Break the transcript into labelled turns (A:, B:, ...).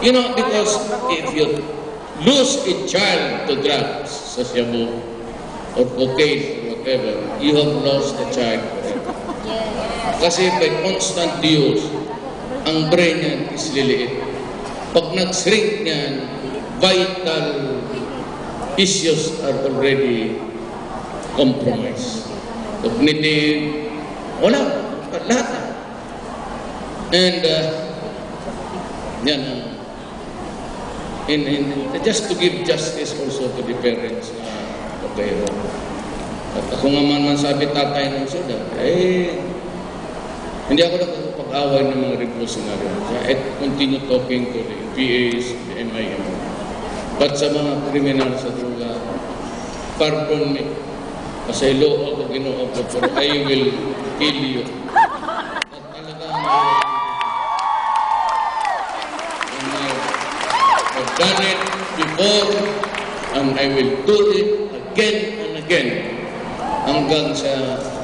A: You know, because if you lose a child to drugs, sa shabu, or cocaine, or whatever, you have lost the child forever. Kasi by constant use, ang brain niyan is liliit. Pag nag-shrink niyan, vital issues are already compromised. Cognitive, wala, lahat. And yan, just to give justice also to the parents na pagkairo. At ako nga man sabi tatay ng suda, hindi ako nakapag-away ng mga revolutionary. I continue talking to the PAs, the MIM. But sa mga kriminal sa droga, pardon me, kasi law ako ginoo ko, pero I will kill you. At talagang I've done it before, and I will do it again and again hanggang sa